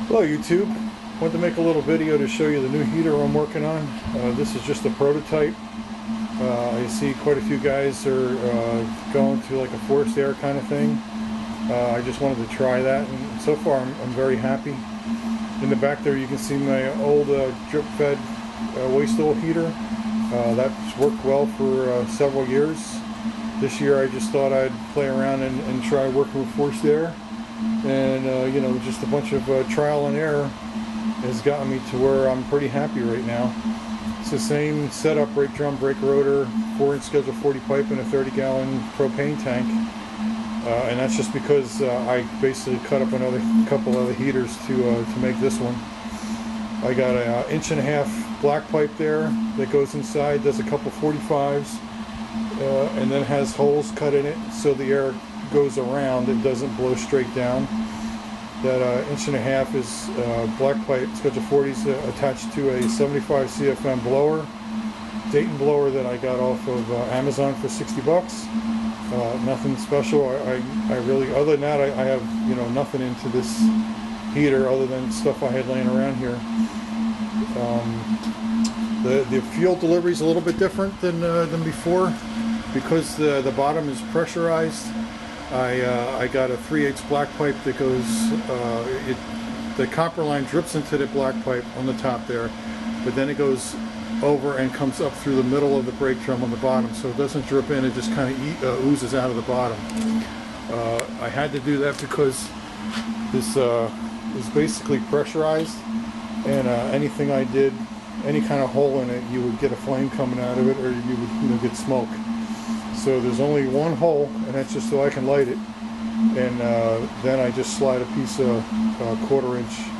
Hello YouTube, wanted to make a little video to show you the new heater I'm working on. This is just a prototype. I see quite a few guys are going to like a forced air kind of thing. I just wanted to try that, and so far I'm very happy. In the back there you can see my old drip fed waste oil heater. That's worked well for several years. This year I just thought I'd play around and try working with forced air. And you know, just a bunch of trial and error has gotten me to where I'm pretty happy right now. It's the same setup: brake drum, brake rotor, 4-inch Schedule 40 pipe, and a 30-gallon propane tank. And that's just because I basically cut up another couple other heaters to make this one. I got an 1.5-inch black pipe there that goes inside, does a couple 45s, and then has holes cut in it so the air goes around, it doesn't blow straight down. That 1.5 inch is black pipe, Schedule 40s, attached to a 75 CFM blower, Dayton blower that I got off of Amazon for 60 bucks. Nothing special. I really, other than that, I have, you know, nothing into this heater other than stuff I had laying around here. The fuel delivery is a little bit different than before, because the bottom is pressurized. I got a 3/8 black pipe that goes, the copper line drips into the black pipe on the top there, but then it goes over and comes up through the middle of the brake drum on the bottom, so it doesn't drip in, it just kind of oozes out of the bottom. I had to do that because this is basically pressurized, and anything I did, any kind of hole in it, you would get a flame coming out of it, or you would, you know, get smoke. So there's only one hole, and that's just so I can light it. And then I just slide a piece of 1/4-inch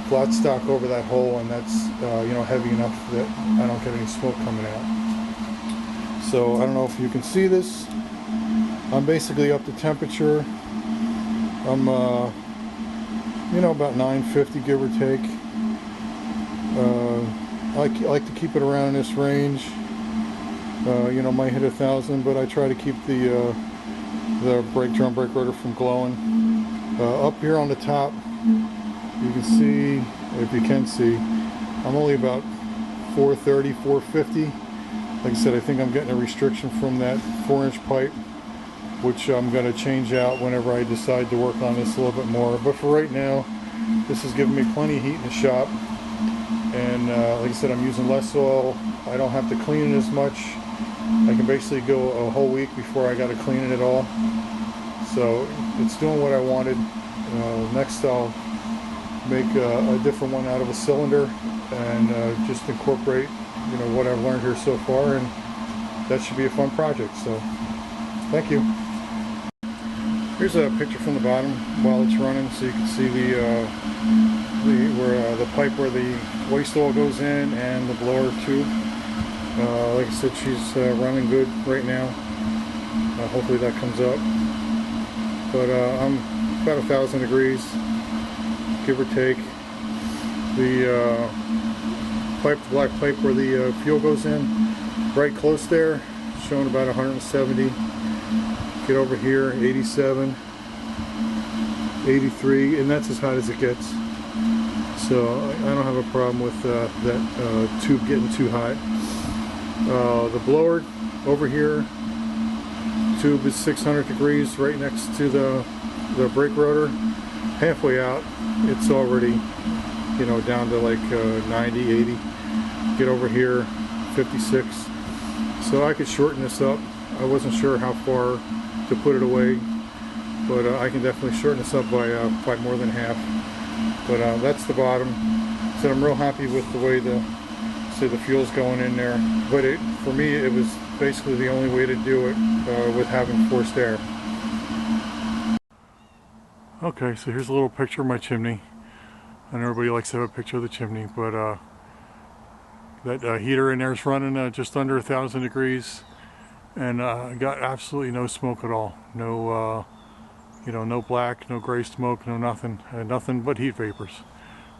flat stock over that hole, and that's you know, heavy enough that I don't get any smoke coming out. So I don't know if you can see this. I'm basically up to temperature. I'm you know, about 950, give or take. I like to keep it around in this range. You know, might hit 1,000, but I try to keep the brake drum, brake rotor from glowing. Up here on the top, you can see, if you can see, I'm only about 430, 450. Like I said, I think I'm getting a restriction from that 4-inch pipe, which I'm going to change out whenever I decide to work on this a little bit more. But for right now, this is giving me plenty of heat in the shop. And like I said, I'm using less oil. I don't have to clean it as much. I can basically go a whole week before I got to clean it at all. So it's doing what I wanted. Next I'll make a different one out of a cylinder and just incorporate, you know, what I've learned here so far, and that should be a fun project. So thank you. Here's a picture from the bottom while it's running, so you can see the pipe where the waste oil goes in and the blower tube. Like I said, she's running good right now. Hopefully that comes up. But I'm about 1,000 degrees, give or take. The pipe, the black pipe where the fuel goes in, right close there, showing about 170. Get over here, 87, 83, and that's as hot as it gets. So I don't have a problem with that tube getting too hot. The blower over here, tube is 600 degrees right next to the brake rotor. Halfway out, it's already, you know, down to like 90, 80. Get over here, 56. So I could shorten this up. I wasn't sure how far to put it away, but I can definitely shorten this up by more than half. But that's the bottom. So I'm real happy with the way the fuel's going in there. But for me, it was basically the only way to do it with having forced air. Okay, so here's a little picture of my chimney. I know everybody likes to have a picture of the chimney, but that heater in there is running just under 1,000 degrees, and got absolutely no smoke at all. No, you know, no black, no gray smoke, no nothing, nothing but heat vapors.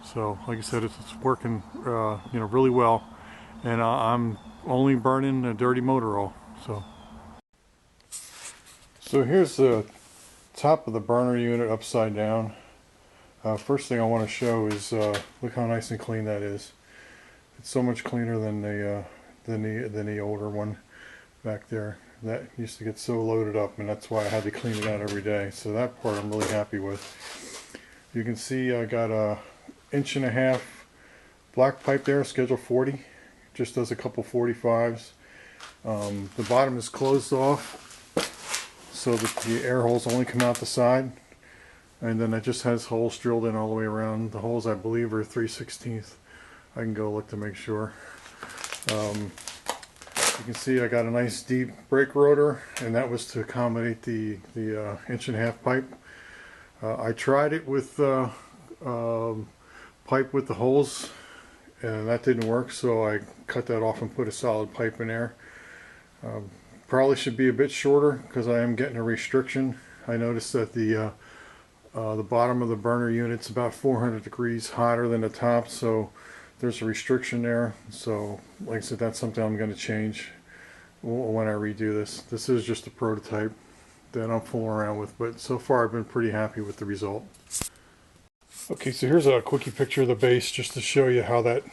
So, like I said, it's working, you know, really well, and I'm only burning a dirty motor oil. So here's the top of the burner unit upside down. First thing I want to show is look how nice and clean that is. It's so much cleaner than the older one back there. That used to get so loaded up, and that's why I had to clean it out every day. So that part I'm really happy with. You can see I got a 1.5 inch black pipe there, schedule 40. Just does a couple 45s. The bottom is closed off so that the air holes only come out the side, and then it just has holes drilled in all the way around. The holes, I believe, are 3/16. I can go look to make sure. You can see I got a nice deep brake rotor, and that was to accommodate the 1.5 inch pipe. I tried it with pipe with the holes, and that didn't work, so I cut that off and put a solid pipe in there. Probably should be a bit shorter because I am getting a restriction. I noticed that the bottom of the burner unit's about 400 degrees hotter than the top, so there's a restriction there. So like I said, that's something I'm going to change when I redo this. This is just a prototype that I'm fooling around with, but so far I've been pretty happy with the result. Okay, so here's a quickie picture of the base just to show you how that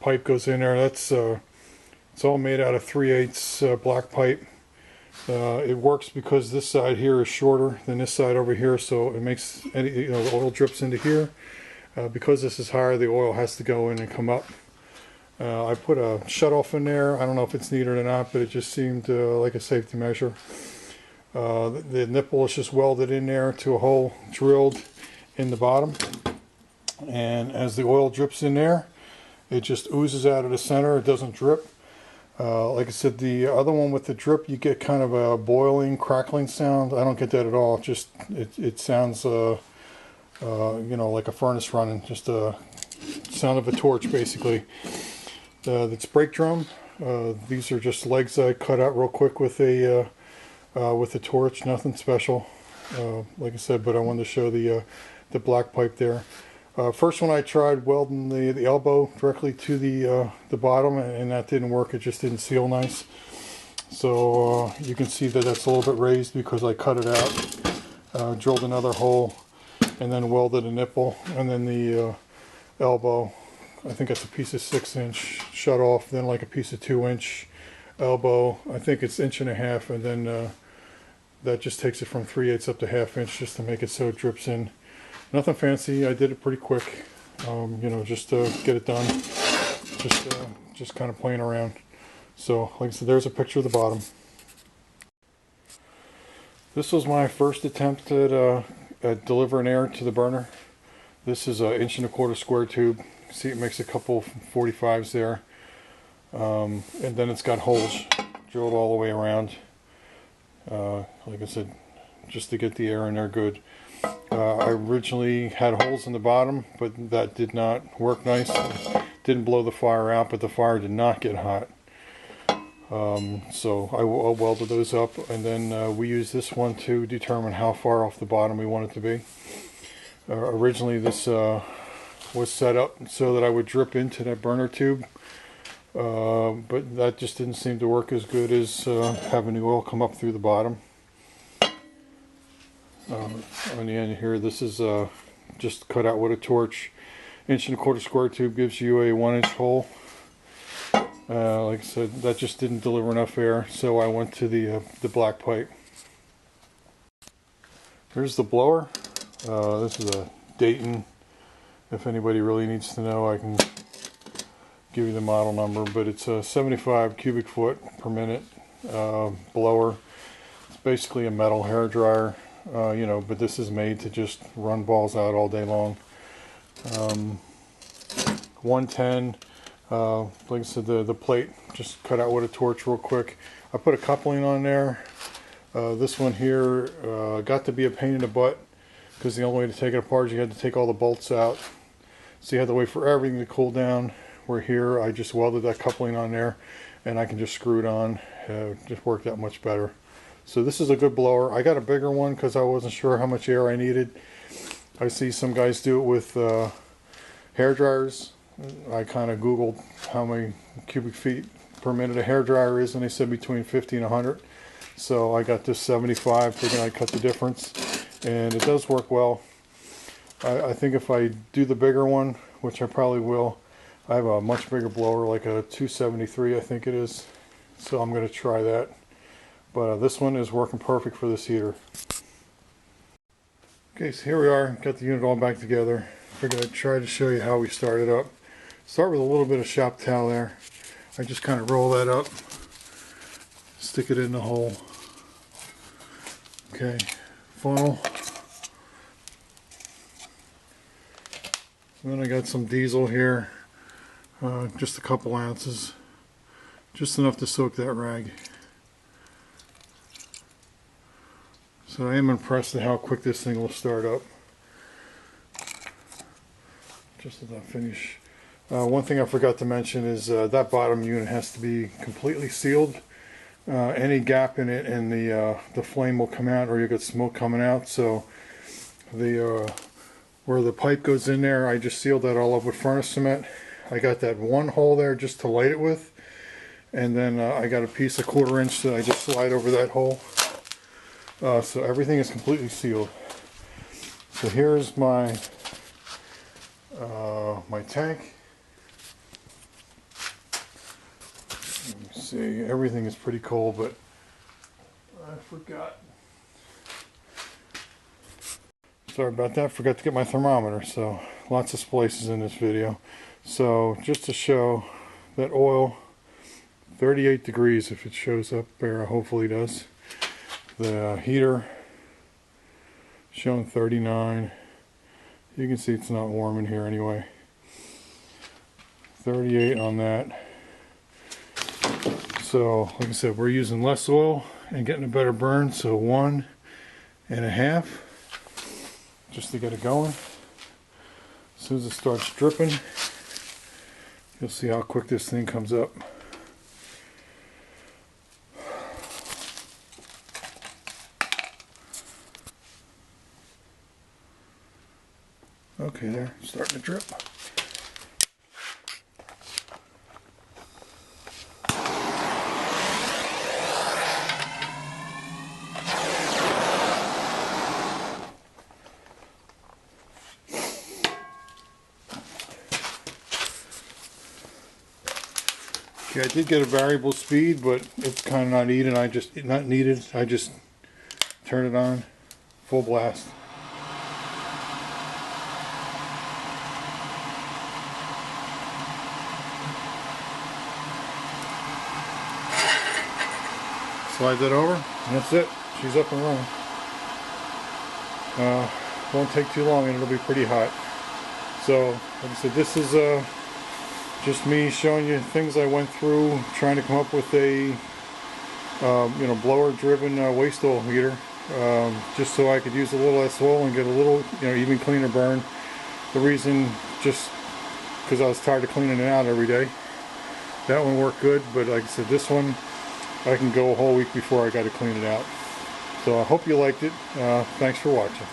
pipe goes in there. That's it's all made out of 3/8 black pipe. It works because this side here is shorter than this side over here, so it makes any, the oil drips into here. Because this is higher, the oil has to go in and come up. I put a shutoff in there. I don't know if it's needed or not, but it just seemed like a safety measure. The nipple is just welded in there to a hole drilled in the bottom, and as the oil drips in there, it just oozes out of the center. It doesn't drip. Like I said, the other one with the drip, you get kind of a boiling, crackling sound. I don't get that at all. It sounds like a furnace running, just a sound of a torch basically. It's brake drum. These are just legs I cut out real quick with a torch, nothing special. Like I said, but I wanted to show the black pipe there. First one I tried welding the elbow directly to the bottom, and that didn't work. It just didn't seal nice. So you can see that that's a little bit raised because I cut it out, drilled another hole, and then welded a nipple, and then the elbow, I think it's a piece of 6-inch shut off, then like a piece of 2-inch elbow. I think it's 1.5 inch, and then that just takes it from 3/8 up to 1/2 inch just to make it so it drips in. Nothing fancy. I did it pretty quick, just to get it done. Just kind of playing around. So, like I said, there's a picture of the bottom. This was my first attempt at delivering air to the burner. This is a 1.25 inch square tube. See, it makes a couple 45s there, and then it's got holes drilled all the way around. Like I said, just to get the air in there good. I originally had holes in the bottom, but that did not work nice. Didn't blow the fire out, but the fire did not get hot. So I welded those up, and then we used this one to determine how far off the bottom we want it to be. Originally this was set up so that I would drip into that burner tube, but that just didn't seem to work as good as having the oil come up through the bottom. On the end here, this is just cut out with a torch. 1.25 inch square tube gives you a 1-inch hole. Like I said, that just didn't deliver enough air, so I went to the black pipe. Here's the blower. This is a Dayton. If anybody really needs to know, I can give you the model number, but it's a 75 cubic foot per minute blower. It's basically a metal hair dryer. But this is made to just run balls out all day long. 110, like I said, the plate just cut out with a torch real quick. I put a coupling on there. This one here got to be a pain in the butt because the only way to take it apart is you had to take all the bolts out. So you had to wait for everything to cool down. Where here I just welded that coupling on there, and I can just screw it on. Just worked out much better. So this is a good blower. I got a bigger one because I wasn't sure how much air I needed. I see some guys do it with hair dryers. I kind of Googled how many cubic feet per minute a hair dryer is, and they said between 50 and 100. So I got this 75, thinking I'd cut the difference, and it does work well. I think if I do the bigger one, which I probably will, I have a much bigger blower, like a 273 I think it is, so I'm going to try that. But this one is working perfect for this heater. Okay, so here we are, got the unit all back together. Figured I'd try to show you how we start it up. Start with a little bit of shop towel there. I just kind of roll that up, stick it in the hole. Okay, funnel. And then I got some diesel here, just a couple ounces, just enough to soak that rag. So I am impressed at how quick this thing will start up. Just as I finish. One thing I forgot to mention is that bottom unit has to be completely sealed. Any gap in it and the flame will come out, or you get smoke coming out. So where the pipe goes in there, I just sealed that all up with furnace cement. I got that one hole there just to light it with, and then I got a piece of 1/4 inch that I just slide over that hole. So everything is completely sealed. So here's my my tank. Let me see, everything is pretty cold, but I forgot. Sorry about that, forgot to get my thermometer, so lots of splices in this video. So just to show that oil, 38 degrees if it shows up there, hopefully it does. The heater showing 39. You can see it's not warm in here anyway. 38 on that. So like I said, we're using less oil and getting a better burn, so 1.5 just to get it going. As soon as it starts dripping, you'll see how quick this thing comes up. Okay, there, starting to drip. Okay, I did get a variable speed, but it's kind of not needed. I just turn it on full blast. Slide that over, and that's it. She's up and running. Won't take too long, and it'll be pretty hot. So, like I said, this is just me showing you things I went through, trying to come up with a blower-driven waste oil heater, just so I could use a little less oil and get a little, even cleaner burn. The reason, just because I was tired of cleaning it out every day. That one worked good, but like I said, this one I can go a whole week before I got to clean it out. So I hope you liked it. Thanks for watching.